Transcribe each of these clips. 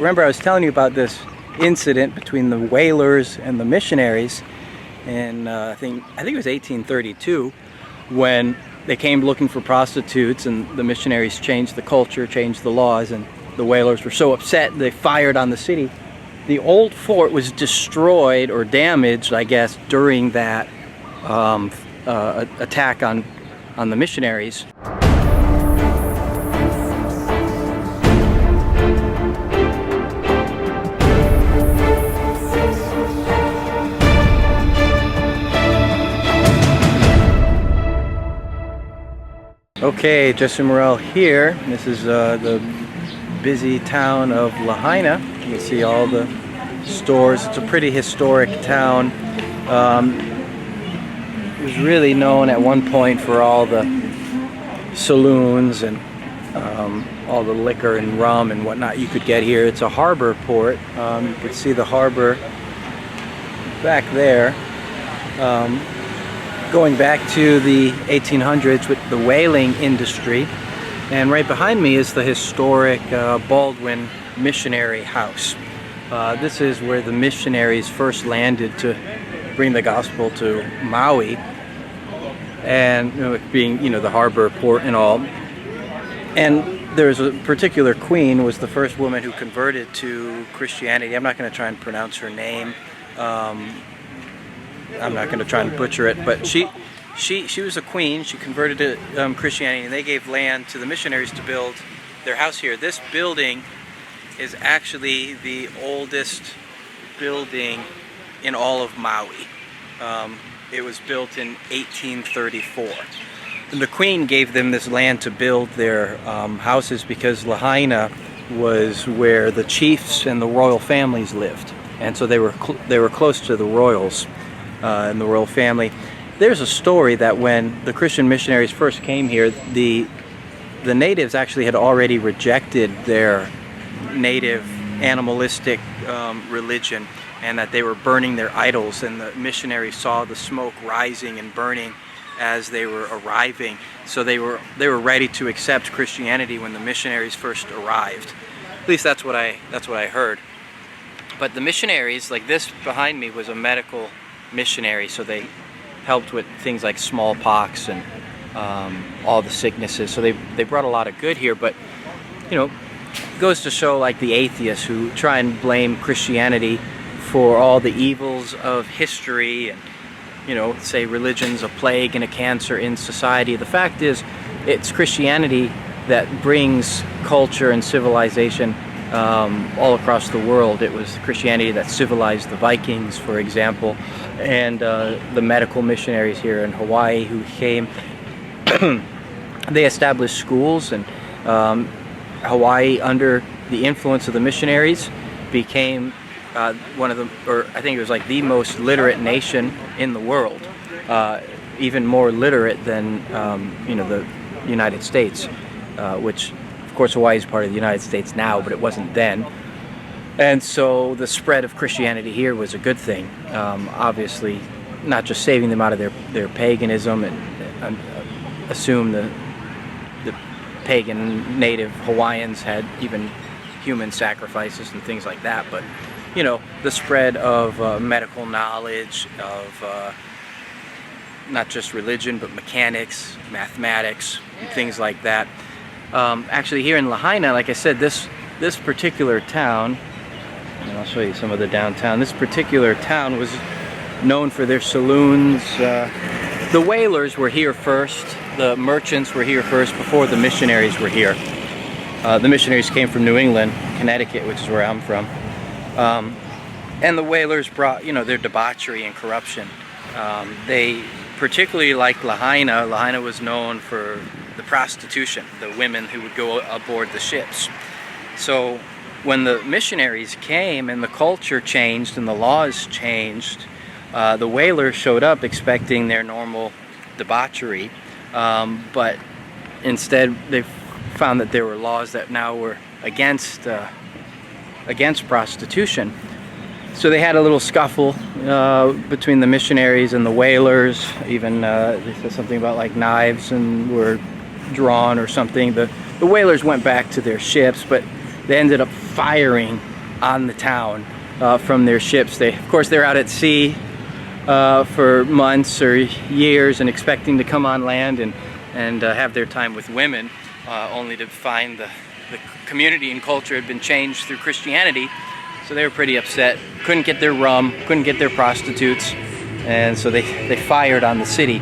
remember I was telling you about this incident between the whalers and the missionaries, and I think it was 1832, when they came looking for prostitutes, and the missionaries changed the culture, changed the laws, and the whalers were so upset they fired on the city. The old fort was destroyed or damaged, I guess, during that attack on the missionaries. Okay, JesseMorrell here. This is the busy town of Lahaina. You can see all the stores. It's a pretty historic town. It was really known at one point for all the saloons and all the liquor and rum and whatnot you could get here. It's a harbor port. You can see the harbor back there. Going back to the 1800s with the whaling industry, and right behind me is the historic Baldwin Missionary House. This is where the missionaries first landed to bring the gospel to Maui, and it being the harbor port and all. And there's a particular queen, was the first woman who converted to Christianity. I'm not going to try and pronounce her name. I'm not going to try and butcher it, but she was a queen. She converted to Christianity, and they gave land to the missionaries to build their house here. This building is actually the oldest building in all of Maui. It was built in 1834. And the queen gave them this land to build their houses because Lahaina was where the chiefs and the royal families lived, and so they were close to the royals. In the royal family. There's a story that when the Christian missionaries first came here, the natives actually had already rejected their native animalistic religion, and that they were burning their idols, and the missionaries saw the smoke rising and burning as they were arriving. So they were ready to accept Christianity when the missionaries first arrived. At least that's what I heard. But the missionaries, like this behind me, was a medical missionary, so they helped with things like smallpox and all the sicknesses. So they brought a lot of good here. But it goes to show, like the atheists who try and blame Christianity for all the evils of history and say religion's a plague and a cancer in society. The fact is, it's Christianity that brings culture and civilization all across the world. It was Christianity that civilized the Vikings, for example, and the medical missionaries here in Hawaii who came. They established schools, and Hawaii, under the influence of the missionaries, became one of the, or I think it was like the most literate nation in the world, even more literate than the United States, which of course Hawaii is part of the United States now, but it wasn't then. And so the spread of Christianity here was a good thing. Obviously, not just saving them out of their paganism and assume the pagan native Hawaiians had even human sacrifices and things like that, but the spread of medical knowledge, of not just religion but mechanics, mathematics, and things like that. Actually, here in Lahaina, like I said, this particular town, and I'll show you some of the downtown, this particular town was known for their saloons. The whalers were here first, the merchants were here first before the missionaries were here. The missionaries came from New England, Connecticut, which is where I'm from. And the whalers brought, their debauchery and corruption. They particularly liked Lahaina. Lahaina was known for the prostitution, the women who would go aboard the ships. So when the missionaries came and the culture changed and the laws changed, the whalers showed up expecting their normal debauchery, but instead they found that there were laws that now were against prostitution. So they had a little scuffle between the missionaries and the whalers. Even they said something about like knives and were drawn or something. The whalers went back to their ships, but they ended up firing on the town from their ships. Of course, they're out at sea for months or years and expecting to come on land and have their time with women, only to find the community and culture had been changed through Christianity. So they were pretty upset. Couldn't get their rum, couldn't get their prostitutes, and so they fired on the city.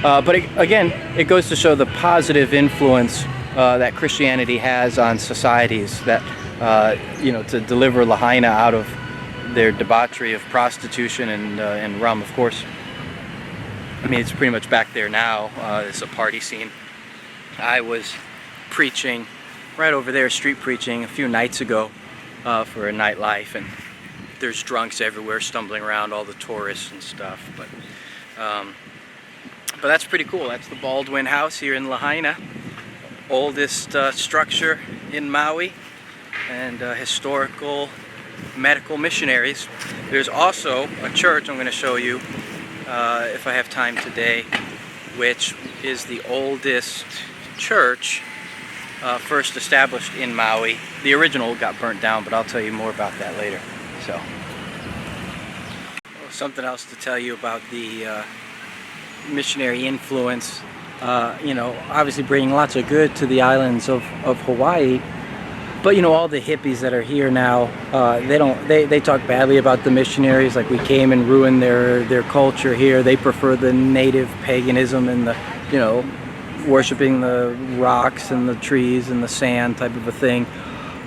But again, it goes to show the positive influence that Christianity has on societies, that to deliver Lahaina out of their debauchery of prostitution and rum. Of course, I mean, it's pretty much back there now. It's a party scene. I was preaching right over there, street preaching, a few nights ago for a nightlife, and there's drunks everywhere stumbling around, all the tourists and stuff. But that's pretty cool. That's the Baldwin House here in Lahaina, oldest structure in Maui, and historical medical missionaries. There's also a church I'm going to show you if I have time today, which is the oldest church first established in Maui. The original got burnt down, but I'll tell you more about that later. So, something else to tell you about the missionary influence. Obviously bringing lots of good to the islands of Hawaii. But all the hippies that are here now, they talk badly about the missionaries, like we came and ruined their culture here. They prefer the native paganism and the, worshiping the rocks and the trees and the sand type of a thing.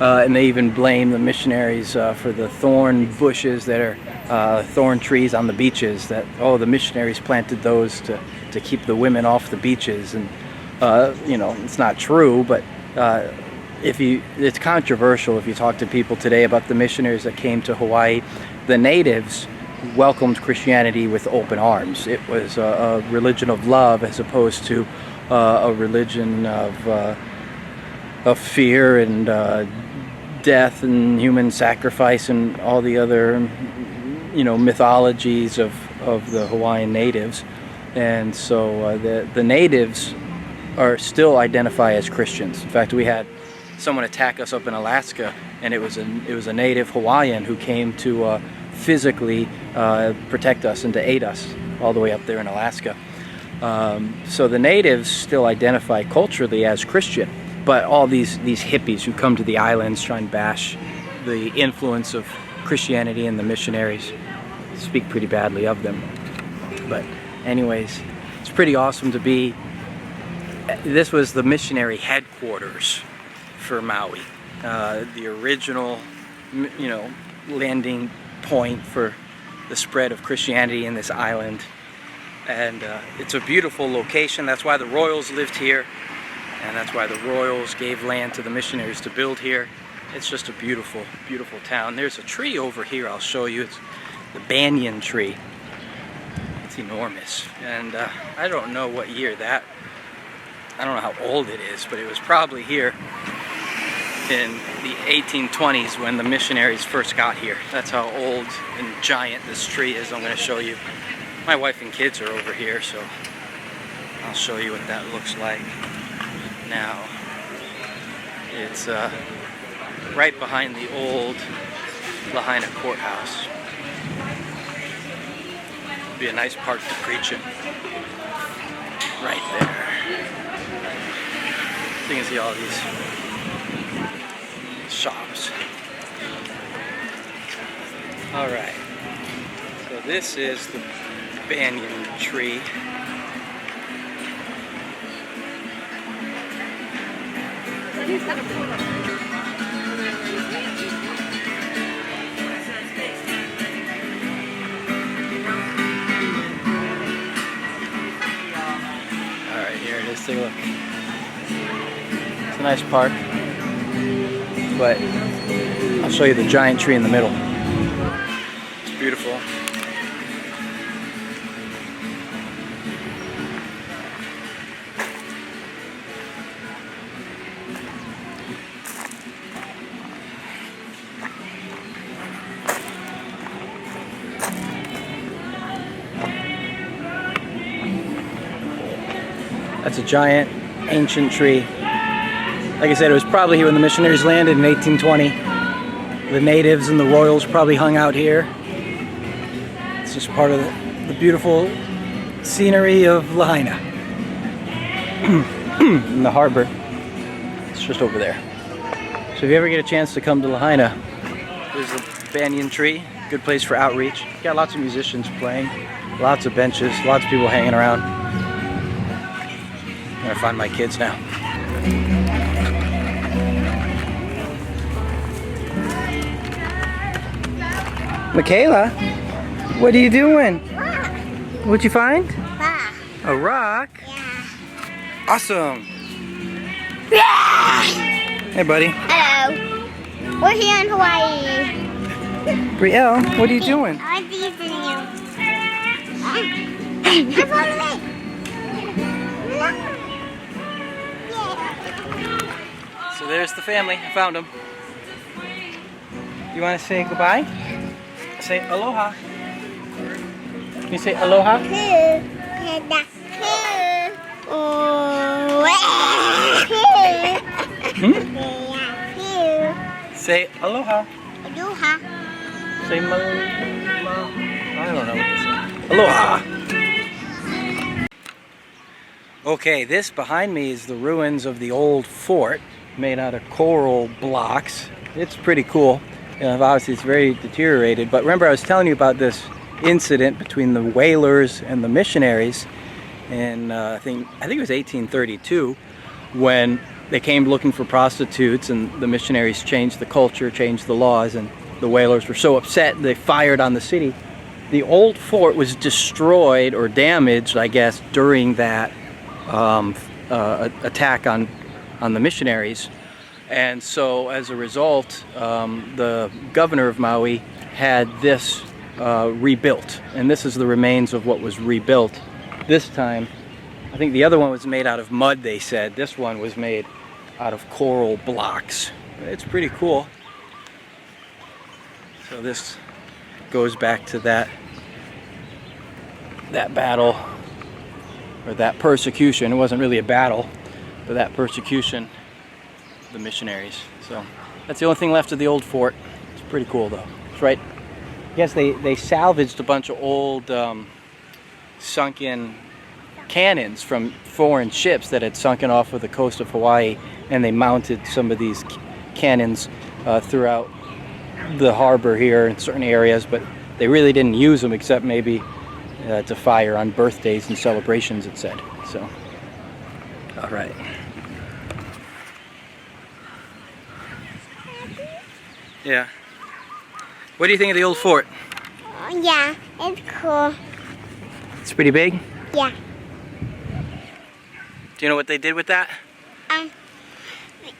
And they even blame the missionaries for the thorn bushes that are thorn trees on the beaches, that, the missionaries planted those to keep the women off the beaches. And, it's not true, but it's controversial if you talk to people today about the missionaries that came to Hawaii. The natives welcomed Christianity with open arms. It was a religion of love as opposed to a religion of fear and death and human sacrifice and all the other mythologies of the Hawaiian natives. And so the natives are still identify as Christians. In fact, we had someone attack us up in Alaska, and it was a native Hawaiian who came to physically protect us and to aid us all the way up there in Alaska. So the natives still identify culturally as Christian, but all these hippies who come to the islands try and bash the influence of Christianity and the missionaries speak pretty badly of them. But anyways, it's pretty awesome to be. This was the missionary headquarters for Maui, the original, landing point for the spread of Christianity in this island. And it's a beautiful location. That's why the Royals lived here, and that's why the Royals gave land to the missionaries to build here. It's just a beautiful, beautiful town. There's a tree over here I'll show you. It's the banyan tree. It's enormous, and I don't know what year I don't know how old it is, but it was probably here in the 1820s when the missionaries first got here. That's how old and giant this tree is. I'm going to show you. My wife and kids are over here, so I'll show you what that looks like. Now, it's right behind the old Lahaina courthouse. Be a nice park to preach in. Right there. You can see all these shops. Alright, so this is the banyan tree. Alright, here it is. Take a look. It's a nice park, but I'll show you the giant tree in the middle. It's beautiful. That's a giant, ancient tree. Like I said, it was probably here when the missionaries landed in 1820. the natives and the royals probably hung out here. It's just part of the beautiful scenery of Lahaina. In the harbor. It's just over there. So if you ever get a chance to come to Lahaina, there's a banyan tree. Good place for outreach. Got lots of musicians playing. Lots of benches. Lots of people hanging around. I'm gonna find my kids now. Michaela, what are you doing? Rock. What'd you find? Rock. A rock? Yeah. Awesome. Yeah. Hey, buddy. Hello. We're here in Hawaii. Brielle, what are you doing? I'm teasing you. Follow me. So there's the family. I found them. You want to say goodbye? Say aloha. Can you say aloha? Say aloha. Aloha. Say I don't know what to say. Aloha. Okay, this behind me is the ruins of the old fort made out of coral blocks. It's pretty cool. Obviously it's very deteriorated, but remember I was telling you about this incident between the whalers and the missionaries, and I think it was 1832 when they came looking for prostitutes, and the missionaries changed the culture, changed the laws, and the whalers were so upset they fired on the city. The old fort was destroyed or damaged, I guess, during that attack on the missionaries. And so as a result, the governor of Maui had this rebuilt, and this is the remains of what was rebuilt. This time, I think the other one was made out of mud, they said. This one was made out of coral blocks. It's pretty cool. So this goes back to that battle, or that persecution. It wasn't really a battle, but that persecution, the missionaries. So that's the only thing left of the old fort. It's pretty cool though. It's right. I guess they salvaged a bunch of old sunken cannons from foreign ships that had sunken off of the coast of Hawaii, and they mounted some of these cannons throughout the harbor here in certain areas, but they really didn't use them except maybe to fire on birthdays and celebrations, it said. So, all right. Yeah. What do you think of the old fort? Yeah, it's cool. It's pretty big? Yeah. Do you know what they did with that?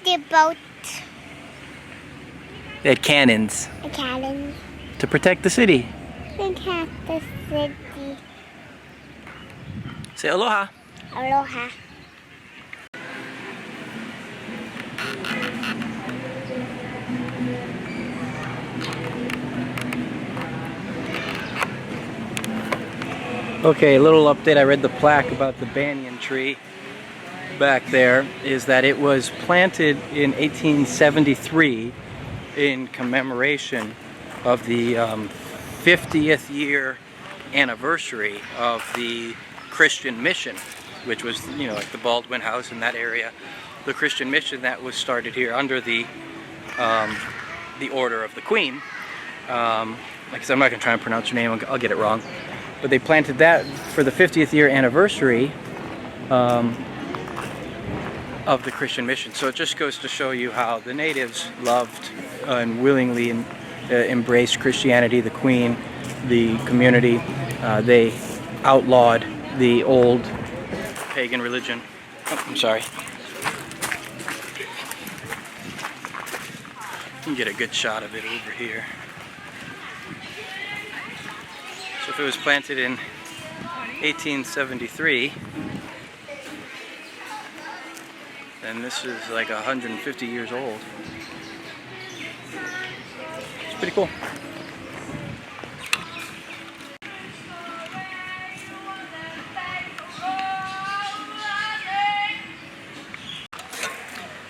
The boat. They had cannons A cannon. to protect the city. Protect the city. Say aloha. Aloha. Okay, a little update. I read the plaque about the banyan tree back there, is that it was planted in 1873 in commemoration of the 50th year anniversary of the Christian mission, which was, you know, like the Baldwin House in that area. The Christian mission that was started here under the order of the Queen. Like I said, I'm not going to try and pronounce her name, I'll get it wrong. But they planted that for the 50th year anniversary of the Christian mission. So it just goes to show you how the natives loved and willingly embraced Christianity, the Queen, the community. They outlawed the old pagan religion. Oh, I'm sorry. You can get a good shot of it over here. So if it was planted in 1873, then this is like 150 years old. It's pretty cool.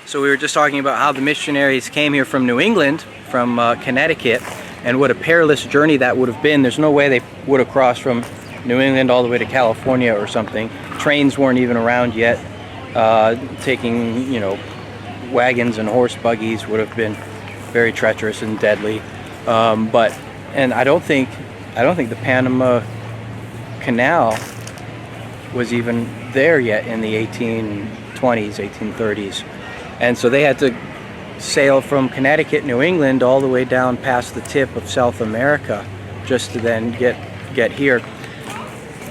So we were just talking about how the missionaries came here from New England from Connecticut, and what a perilous journey that would have been. There's no way they would have crossed from New England all the way to California or something. Trains weren't even around yet. Taking, you know, wagons and horse buggies would have been very treacherous and deadly. And I don't think the Panama Canal was even there yet in the 1820s, 1830s. And so they had to sail from Connecticut, New England, all the way down past the tip of South America just to then get here.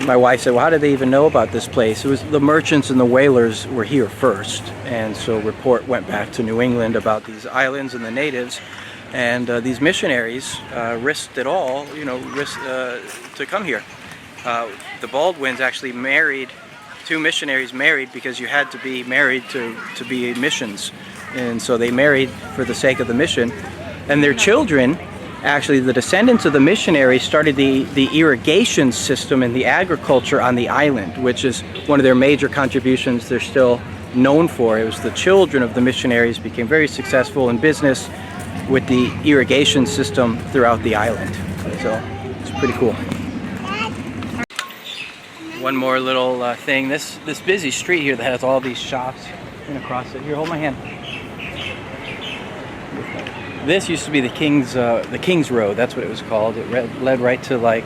My wife said, well, how did they even know about this place? It was the merchants and the whalers were here first, and so report went back to New England about these islands and the natives, and these missionaries risked it all, you know, to come here. The Baldwins actually married, 2 missionaries married because you had to be married to be missions, and so they married for the sake of the mission, and their children, actually the descendants of the missionaries, started the irrigation system and the agriculture on the island, which is one of their major contributions they're still known for. It was the children of the missionaries became very successful in business with the irrigation system throughout the island. So it's pretty cool. One more little thing, this busy street here that has all these shops and across it. Here, hold my hand. This used to be the King's Road. That's what it was called. It led right to like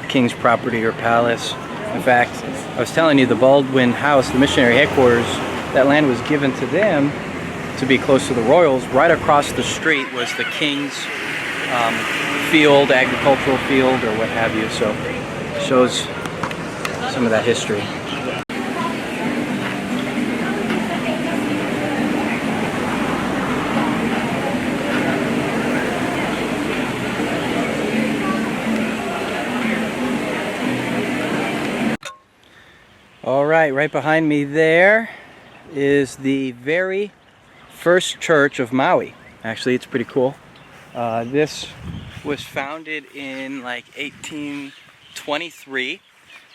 King's property or palace. In fact, I was telling you, the Baldwin house, the missionary headquarters, that land was given to them to be close to the royals. Right across the street was the King's field, agricultural field, or what have you. So it shows some of that history. All right behind me there is the very first church of Maui. Actually, it's pretty cool. This was founded in like 1823.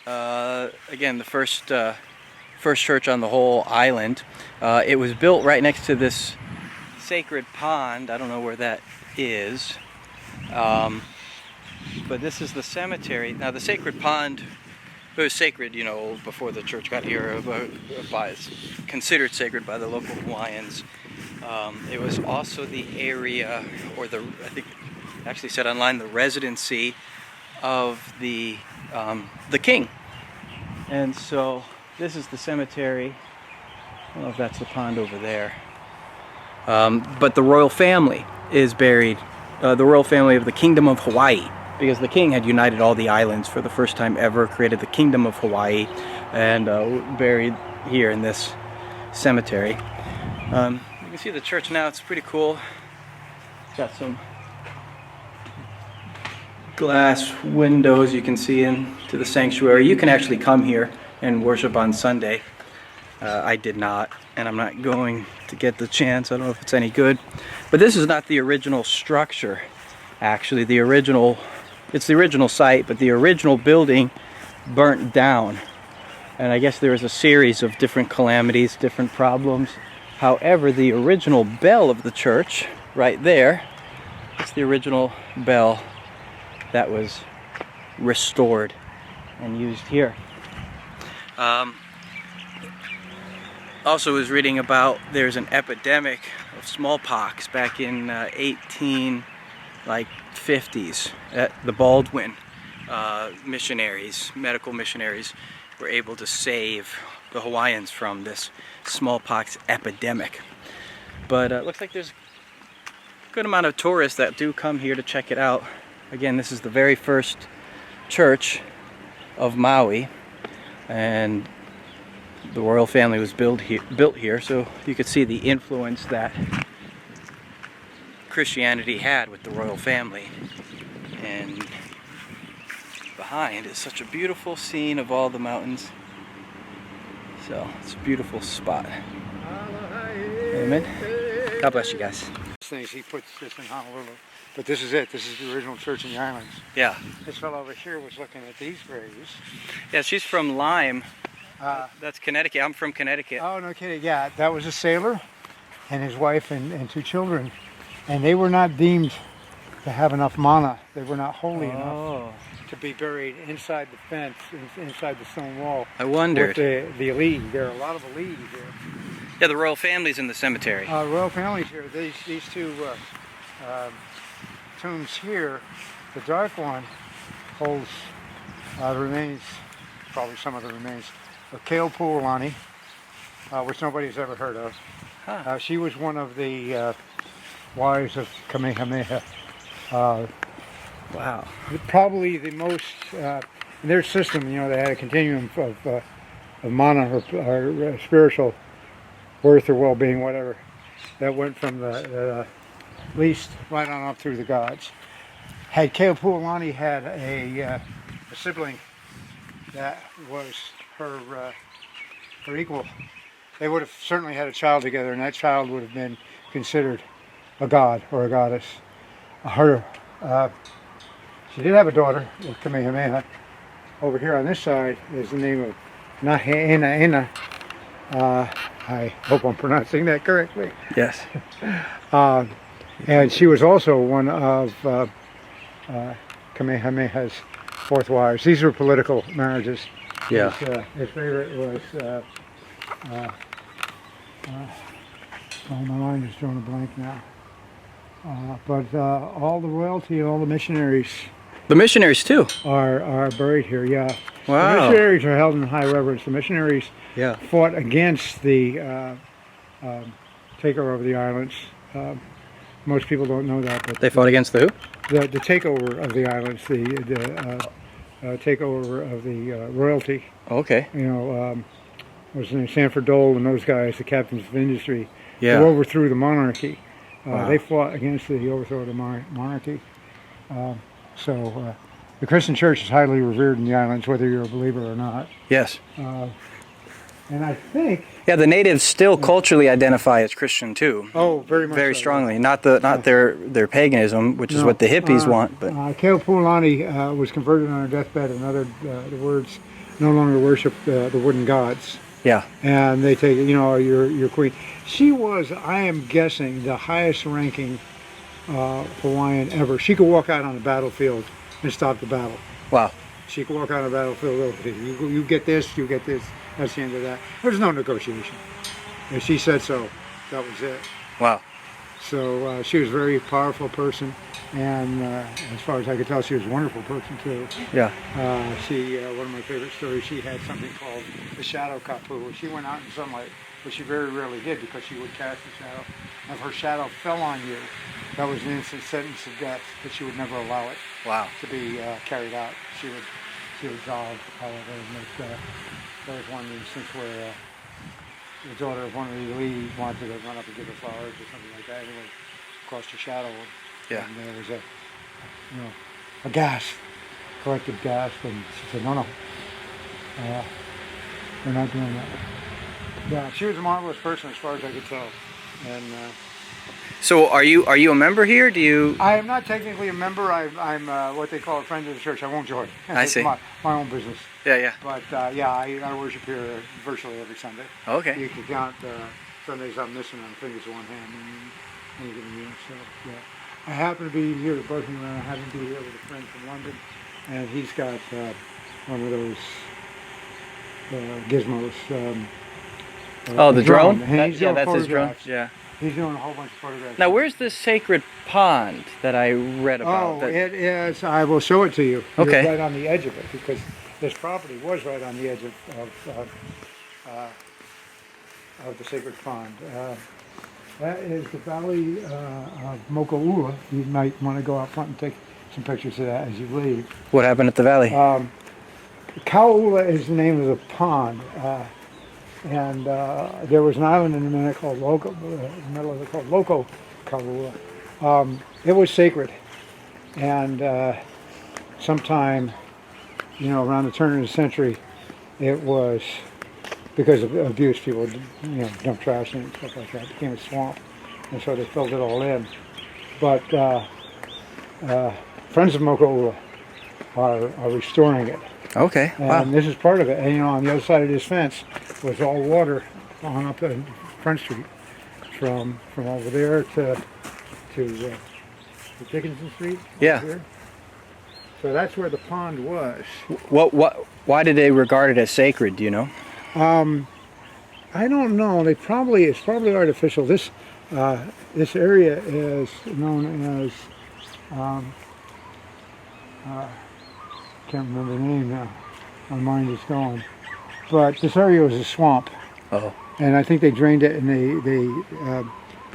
Again, the first church on the whole island. It was built right next to this sacred pond. I don't know where that is, but this is the cemetery. Now, the sacred pond, it was sacred, you know, before the church got here. It's considered sacred by the local Hawaiians. It was also the area, or I think it actually said online, the residency of the king. And so this is the cemetery. I don't know if that's the pond over there. But the royal family is buried, the royal family of the Kingdom of Hawaii, because the king had united all the islands for the first time ever, created the Kingdom of Hawaii, and buried here in this cemetery. You can see the church now. It's pretty cool. It's got some glass windows you can see into the sanctuary. You can actually come here and worship on Sunday. I did not, and I'm not going to get the chance. I don't know if it's any good. But this is not the original structure. Actually, it's the original site, but the original building burnt down. And I guess there was a series of different calamities, different problems. However, the original bell of the church, right there, it's the original bell that was restored and used here. Also was reading about there's an epidemic of smallpox back in 1850s. The Baldwin missionaries, medical missionaries, were able to save the Hawaiians from this smallpox epidemic. But it looks like there's a good amount of tourists that do come here to check it out. Again, this is the very first church of Maui, and the royal family was built here, so you could see the influence that Christianity had with the royal family. And behind is such a beautiful scene of all the mountains. So it's a beautiful spot. Amen. God bless you guys. Things he puts this in Honolulu, but this is it. This is the original church in the islands. Yeah. This fellow over here was looking at these graves. Yeah, she's from Lyme. That's Connecticut. I'm from Connecticut. Oh, no kidding. Yeah, that was a sailor and his wife and 2 children. and they were not deemed to have enough mana. They were not holy enough Oh, to be buried inside the fence, inside the stone wall. I wondered. With the elite. There are a lot of elite here. Yeah, the royal family's in the cemetery. Royal families here. These two tombs here, the dark one holds the remains, probably some of the remains, of Keopuolani, which nobody's ever heard of. Huh. She was one of the wives of Kamehameha. Wow. Probably the most, in their system, you know, they had a continuum of mana or spiritual worth or well-being, whatever, that went from the least right on up through the gods. Had Keopuolani had a sibling that was her equal, they would have certainly had a child together, and that child would have been considered a god or a goddess. She did have a daughter with Kamehameha. Over here on this side is the name of Naheinaina. I hope I'm pronouncing that correctly. Yes. And she was also one of Kamehameha's fourth wives. These were political marriages. Yeah. His favorite was, my mind is drawing a blank now. But all the royalty and all the missionaries The missionaries too. are buried here, yeah. Wow. The missionaries are held in high reverence. The missionaries Yeah. fought against the takeover of the islands. Most people don't know that, but They fought against the who? the takeover of the islands, the takeover of the royalty. Okay. You know, what was his name? Sanford Dole and those guys, the captains of industry, Yeah. who overthrew the monarchy. Wow. They fought against the overthrow of the monarchy. So the Christian church is highly revered in the islands, whether you're a believer or not. Yes. And I think, Yeah, the natives still culturally identify as Christian too. oh, very much Very so. strongly. Not their paganism, which is No. what the hippies want, but Keopuolani was converted on her deathbed, and uttered the words, "No longer worship the wooden gods." yeah. And they take, you know, your queen. She was, I am guessing, the highest ranking Hawaiian ever. She could walk out on the battlefield and stop the battle. Wow. She could walk out on the battlefield. You get this, you get this. That's the end of that. There's no negotiation. If she said so, that was it. Wow. So she was a very powerful person, and as far as I could tell, she was a wonderful person too. Yeah. One of my favorite stories, she had something called the shadow kapu. She went out in sunlight, but she very rarely did, because she would cast a shadow. And if her shadow fell on you, that was an instant sentence of death, but she would never allow it Wow. to be carried out. She would jog, however, and there was one instance where the daughter of one of the elite wanted to run up and give her flowers or something like that. Anyway, crossed her shadow, Yeah. and there was a gasp, collective gasp, and she said, no, we're not doing that. Yeah, she was a marvelous person as far as I could tell. And So are you a member here? Do you? I am not technically a member. I'm what they call a friend of the church. I won't join. I see. It's my own business. Yeah, yeah. But I worship here virtually every Sunday. Okay. You can count Sundays I'm missing on the fingers of one hand in any given year. So yeah, I happen to be here at Birmingham. I happen to be here with a friend from London, and he's got one of those gizmos. The drone? And he's doing That's his drone. photographs. Yeah. He's doing a whole bunch of photographs. Now, where's this sacred pond that I read about? Oh, it is. I will show it to you. Okay. You're right on the edge of it, because this property was right on the edge of the sacred pond. That is the valley of Moko'ula. You might want to go out front and take some pictures of that as you leave. What happened at the valley? Kau'ula is the name of the pond. And there was an island in the middle called Loco Kau'ula. It was sacred, and sometime, around the turn of the century, it was, because of abuse, people dump trash in it and stuff like that. It became a swamp, and so they filled it all in. But Friends of Moko'ula are restoring it. Okay. And Wow. this is part of it. And on the other side of this fence was all water on up in Front Street, from over there to to Dickinson Street. Yeah. Here. So that's where the pond was. Why did they regard it as sacred? Do you know? I don't know. It's probably artificial. This area is known as can't remember the name now. My mind is going. But this area was a swamp. Oh. And I think they drained it, and they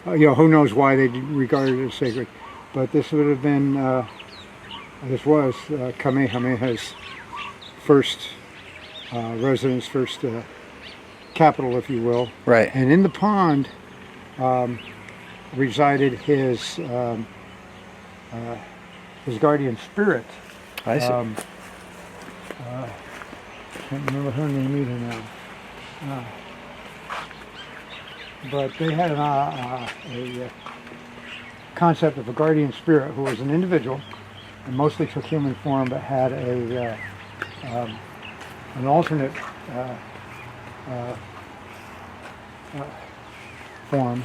who knows why they regarded it as sacred. But this would have been, this was Kamehameha's first residence, first capital, if you will. Right. And in the pond resided his guardian spirit. I see. Can't remember her name either now. But they had a concept of a guardian spirit who was an individual and mostly took human form, but had an alternate form.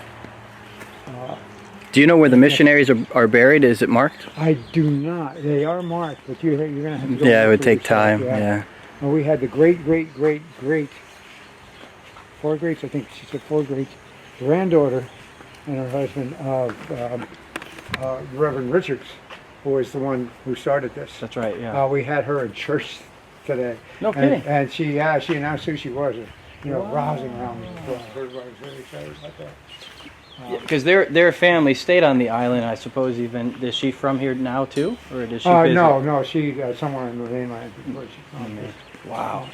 Do you know where the missionaries are buried? Is it marked? I do not. They are marked, but you're going to have to go. Yeah, it would for take yourself. time. Yeah. Yeah. And we had the four greats, I think she said four greats, granddaughter and her husband of Reverend Richards, who was the one who started this. That's right. Yeah. We had her in church today. No kidding. And she announced who she was, rousing around. Everybody was really excited about that. Because their family stayed on the island, I suppose. Even is she from here now too, or did she visit? No, she somewhere in the mainland. Wow.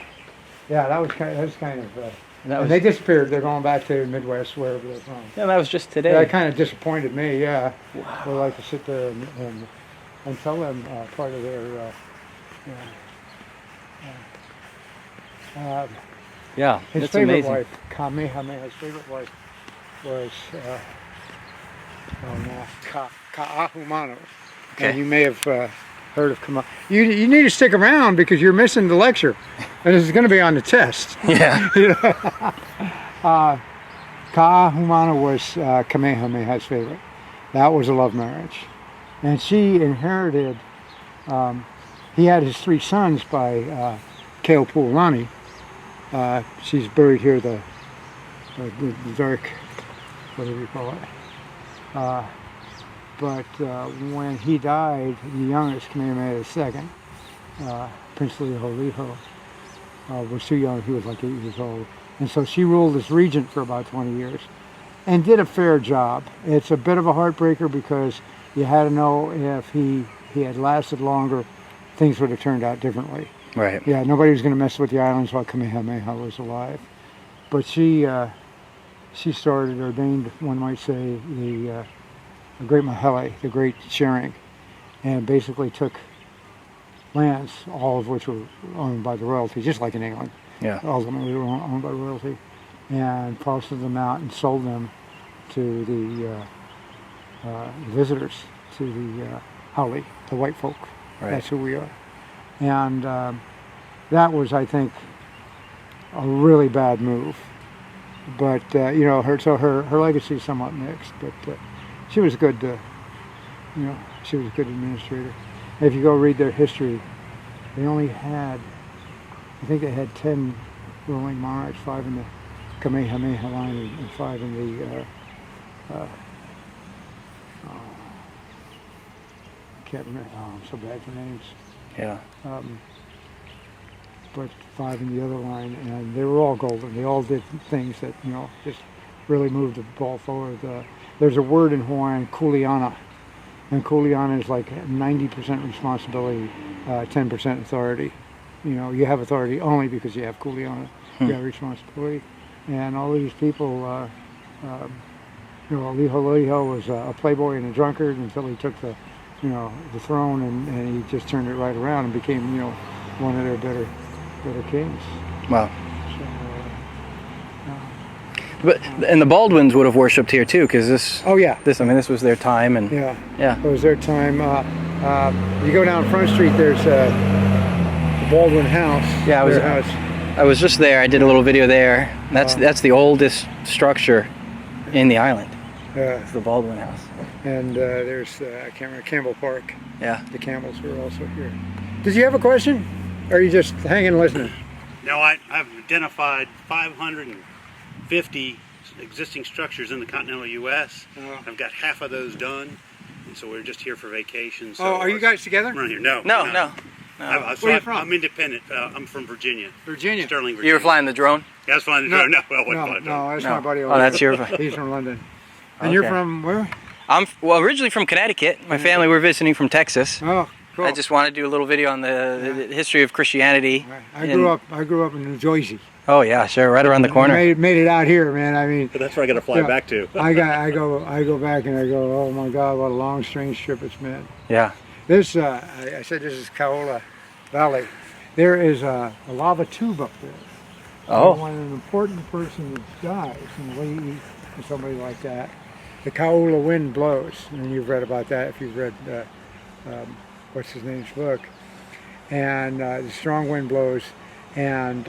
Yeah, that was kind of. That was, and they disappeared. They're going back to Midwest, wherever they're from. yeah, that was just today. That kind of disappointed me. Yeah. Wow. We like to sit there and tell them part of their. Yeah, His it's favorite amazing. wife, Kamehameha's favorite wife, was Ka'ahumanu. Okay. And you may have heard of Kama. You need to stick around because you're missing the lecture, and this is going to be on the test. Yeah. Ka'ahumanu was Kamehameha's favorite. That was a love marriage, and she inherited. He had his three sons by Keopuolani. She's buried here, the dark, whatever you call it. But when he died, the youngest, Kamehameha II, Prince Liholiho, was too young. He was like 8 years old. And so she ruled as regent for about 20 years and did a fair job. It's a bit of a heartbreaker because you had to know if he had lasted longer, things would have turned out differently. Right. Yeah, nobody was going to mess with the islands while Kamehameha was alive. But she started, ordained, one might say, the Great Mahele, the Great Sharing, and basically took lands, all of which were owned by the royalty, just like in England. Yeah. Ultimately, they were owned by royalty, and parceled them out and sold them to the visitors, to the Haole, the white folk. Right. That's who we are. And that was, I think, a really bad move. But her legacy is somewhat mixed. But she was good. She was a good administrator. If you go read their history, they only had, I think they had 10 ruling monarchs, 5 in the Kamehameha line and 5 in the. Can't remember. Oh, I'm so bad for names. Yeah. But 5 in the other line, and they were all golden. They all did things that, just really moved the ball forward. There's a word in Hawaiian, kuleana, and kuleana is like 90% responsibility, 10% authority. You have authority only because you have kuleana. You have responsibility. And all these people, Liholiho was a playboy and a drunkard until he took the throne, and he just turned it right around and became, one of their better kings. Wow. So, And the Baldwins would have worshipped here too, because this. oh yeah. This was their time, and Yeah. It was their time. You go down Front Street, there's the Baldwin House. Yeah, I was just there. I did a little video there. That's the oldest structure in the island. Yeah. It's the Baldwin House. And there's, I can't remember, Campbell Park. Yeah. The Campbells were also here. Did you have a question? Or are you just hanging listening? No, I've identified 550 existing structures in the continental U.S. Oh. I've got half of those done, and so we're just here for vacation. So Oh, are you guys together? We're here. No. No. Where are you from? I'm independent. I'm from Virginia. Virginia. Sterling, Virginia. You were flying the drone? Yeah, I was flying the drone. No, well, I wasn't flying the drone. No, that's No. my buddy over Oh, that's there. your. He's from London. And you're Okay. from where? I'm originally from Connecticut. My family were visiting from Texas. Oh, cool. I just wanted to do a little video on the history of Christianity. I grew up in New Jersey. Oh yeah, sure, right around the corner. Made it out here, man. I mean, But that's where I got to fly Yeah. back to. I go back and I go, oh my God, what a long, strange trip it's been. Yeah. This, I said this is Kaola Valley. There is a lava tube up there. Oh. When an important person dies and leaves, or somebody like that, the Kaola wind blows. And you've read about that if you've read, what's his name's book. And the strong wind blows and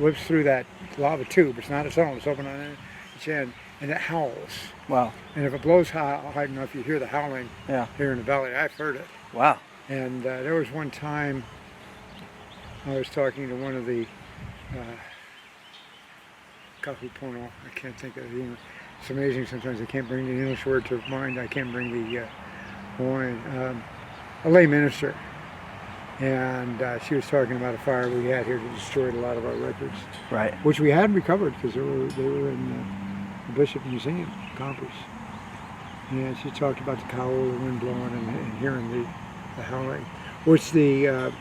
whips through that lava tube. It's not its own, it's open on its end, and it howls. Wow. And if it blows high enough, you hear the howling here in the valley. I've heard it. Wow. And there was one time I was talking to one of the Kahupono, I can't think of it. It's amazing sometimes I can't bring the English word to mind. I can't bring the Hawaiian. A lay minister. And she was talking about a fire we had here that destroyed a lot of our records. Right. Which we had recovered because they were in the Bishop Museum, Compers. And she talked about the Kaola, the wind blowing, and hearing the howling, which the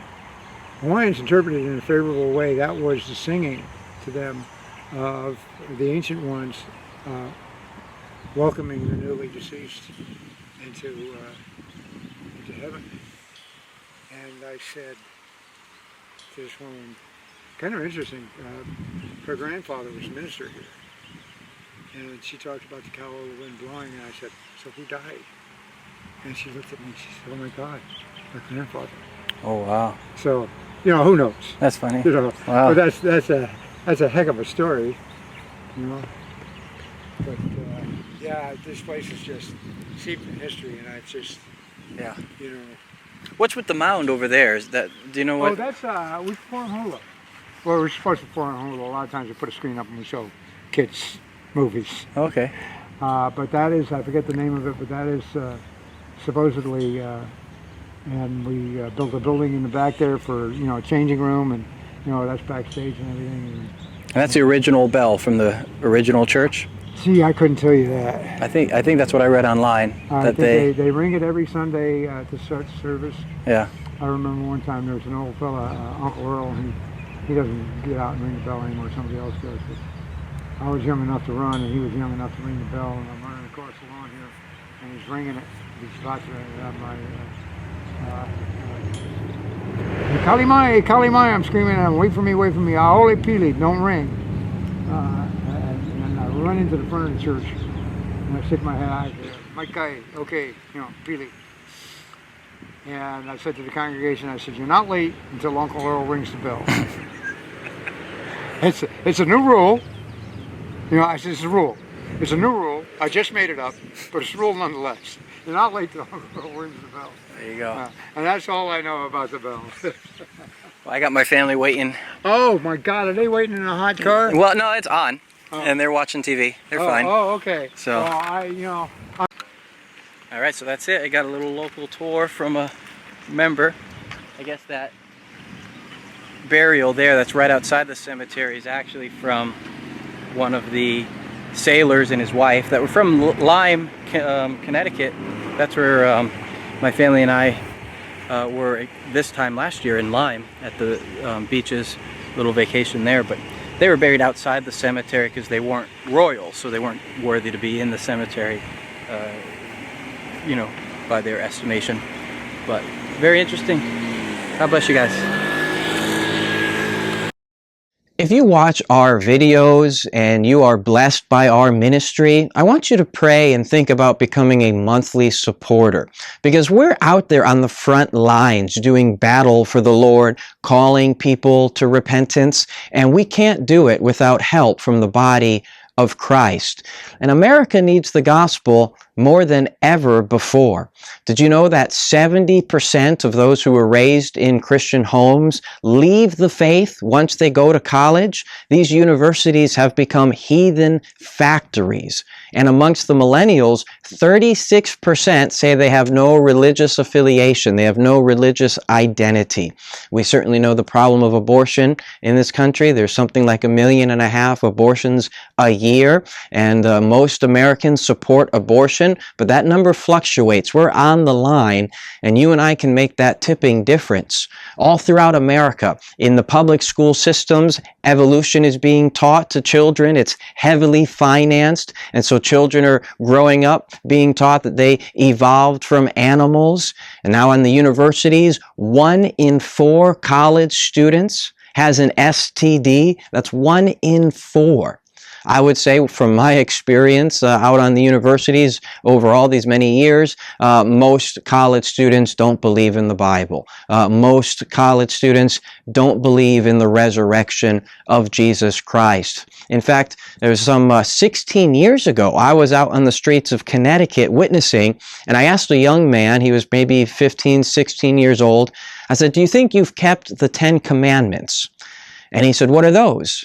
Hawaiians interpreted in a favorable way. That was the singing to them of the ancient ones welcoming the newly deceased into heaven. And I said to this woman, kind of interesting, her grandfather was a minister here. And she talked about the Kaola wind blowing, and I said, so who died? And she looked at me and she said, oh my God, my grandfather. Oh wow. So, who knows? That's funny. But Wow. that's a heck of a story, But yeah, this place is just steeped in history, and it's just, Yeah. you know. What's with the mound over there? Is that? Do you know what? Oh, that's we perform hula. Well, we're supposed to perform hula. A lot of times we put a screen up and we show kids movies. Okay. But that is, I forget the name of it, but that is supposedly, and we built a building in the back there for, a changing room, and, that's backstage and everything. And that's the original bell from the original church. See, I couldn't tell you that. I think that's what I read online. I think they ring it every Sunday to start the service. Yeah. I remember one time there was an old fella, Uncle Earl, he doesn't get out and ring the bell anymore, somebody else does. But I was young enough to run, and he was young enough to ring the bell, and I'm running across the lawn here, and he's ringing it. He's about to have my Kalimai, I'm screaming at him, wait for me, Aole Pili, don't ring. And I run into the front of the church, and I stick my head out there, Maikai, okay, Pili. And I said to the congregation, I said, you're not late until Uncle Earl rings the bell. It's a new rule. I said, it's a rule. It's a new rule. I just made it up, but it's a rule nonetheless. You're not late till Uncle Earl rings the bell. There you go. And that's all I know about the bell. Well, I got my family waiting. Oh my God, are they waiting in a hot car? Well, no, it's on, and they're watching TV. They're fine. Oh, okay. So. Well, All right, so that's it. I got a little local tour from a member. I guess that burial there that's right outside the cemetery is actually from one of the sailors and his wife that were from Lyme, Connecticut. That's where my family and I were this time last year in Lyme at the beaches, little vacation there. But they were buried outside the cemetery because they weren't royal, so they weren't worthy to be in the cemetery, by their estimation. But very interesting. God bless you guys. If you watch our videos and you are blessed by our ministry, I want you to pray and think about becoming a monthly supporter, because we're out there on the front lines doing battle for the Lord, calling people to repentance, and we can't do it without help from the body of Christ. And America needs the gospel more than ever before. Did you know that 70% of those who were raised in Christian homes leave the faith once they go to college? These universities have become heathen factories. And amongst the millennials, 36% say they have no religious affiliation. They have no religious identity. We certainly know the problem of abortion in this country. There's something like 1.5 million abortions a year, and most Americans support abortion, but that number fluctuates. We're on the line, and you and I can make that tipping difference. All throughout America, in the public school systems, evolution is being taught to children. It's heavily financed, and so children are growing up being taught that they evolved from animals. And now in the universities, 1 in 4 college students has an STD. That's 1 in 4. I would say from my experience out on the universities over all these many years, most college students don't believe in the Bible. Most college students don't believe in the resurrection of Jesus Christ. In fact, there was some 16 years ago, I was out on the streets of Connecticut witnessing, and I asked a young man, he was maybe 15, 16 years old, I said, "Do you think you've kept the 10 Commandments?" And he said, "What are those?"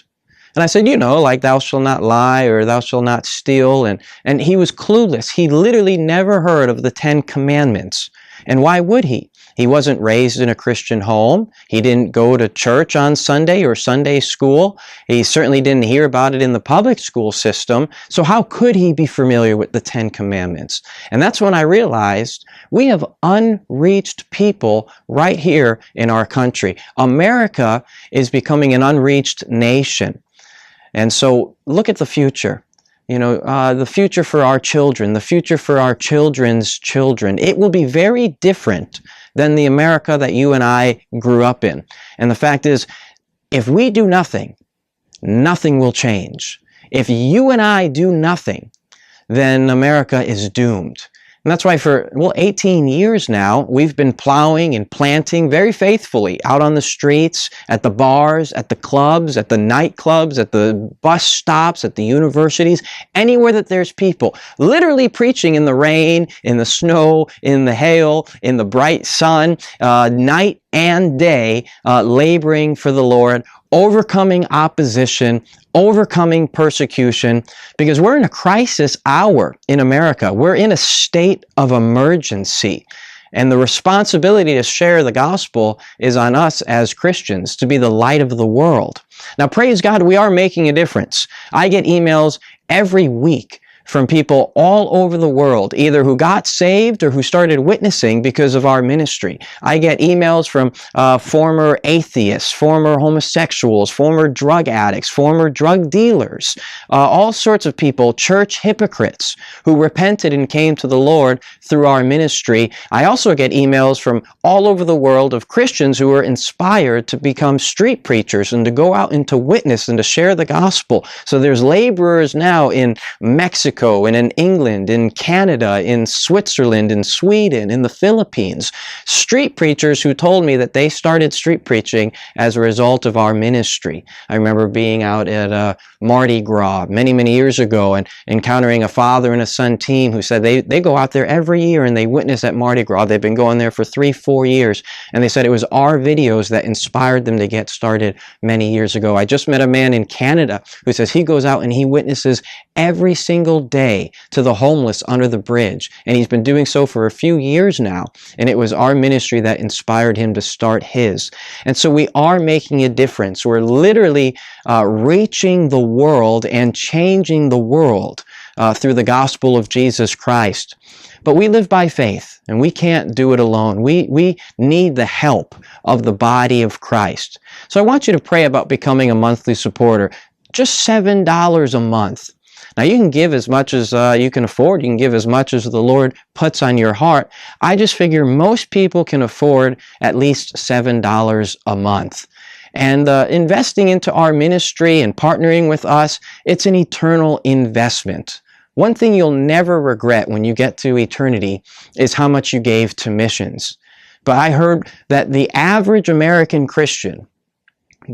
And I said, "You know, like thou shalt not lie or thou shalt not steal." And he was clueless. He literally never heard of the 10 Commandments. And why would he? He wasn't raised in a Christian home. He didn't go to church on Sunday or Sunday school. He certainly didn't hear about it in the public school system. So how could he be familiar with the 10 Commandments? And that's when I realized we have unreached people right here in our country. America is becoming an unreached nation. And so look at the future. You know, the future for our children, the future for our children's children. It will be very different than the America that you and I grew up in. And the fact is, if we do nothing, nothing will change. If you and I do nothing, then America is doomed. And that's why for, 18 years now, we've been plowing and planting very faithfully out on the streets, at the bars, at the clubs, at the nightclubs, at the bus stops, at the universities, anywhere that there's people, literally preaching in the rain, in the snow, in the hail, in the bright sun, night and day, laboring for the Lord, overcoming opposition, overcoming persecution, because we're in a crisis hour in America. We're in a state of emergency. And the responsibility to share the gospel is on us as Christians, to be the light of the world. Now, praise God, we are making a difference. I get emails every week from people all over the world, either who got saved or who started witnessing because of our ministry. I get emails from former atheists, former homosexuals, former drug addicts, former drug dealers, all sorts of people, church hypocrites who repented and came to the Lord through our ministry. I also get emails from all over the world of Christians who were inspired to become street preachers and to go out and to witness and to share the gospel. So there's laborers now in Mexico, and in England, in Canada, in Switzerland, in Sweden, in the Philippines. Street preachers who told me that they started street preaching as a result of our ministry. I remember being out at Mardi Gras many, many years ago and encountering a father and a son team who said they go out there every year and they witness at Mardi Gras. They've been going there for 3-4 years. And they said it was our videos that inspired them to get started many years ago. I just met a man in Canada who says he goes out and he witnesses every single day to the homeless under the bridge. And he's been doing so for a few years now. And it was our ministry that inspired him to start his. And so we are making a difference. We're literally reaching the world and changing the world through the gospel of Jesus Christ. But we live by faith, and we can't do it alone. We need the help of the body of Christ. So I want you to pray about becoming a monthly supporter. Just $7 a month. Now, you can give as much as you can afford. You can give as much as the Lord puts on your heart. I just figure most people can afford at least $7 a month. And investing into our ministry and partnering with us, it's an eternal investment. One thing you'll never regret when you get to eternity is how much you gave to missions. But I heard that the average American Christian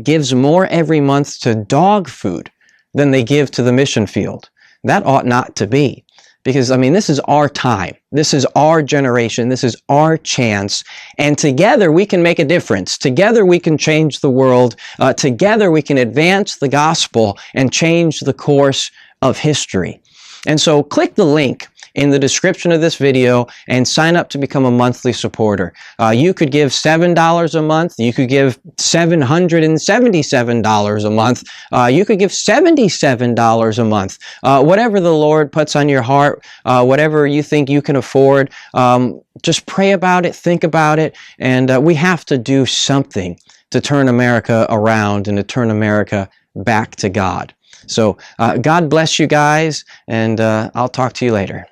gives more every month to dog food than they give to the mission field. That ought not to be. Because, I mean, this is our time. This is our generation. This is our chance. And together we can make a difference. Together we can change the world. Together we can advance the gospel and change the course of history. And so click the link in the description of this video and sign up to become a monthly supporter. You could give $7 a month. You could give $777 a month. You could give $77 a month. Whatever the Lord puts on your heart, whatever you think you can afford, just pray about it, think about it, and we have to do something to turn America around and to turn America back to God. So God bless you guys, and I'll talk to you later.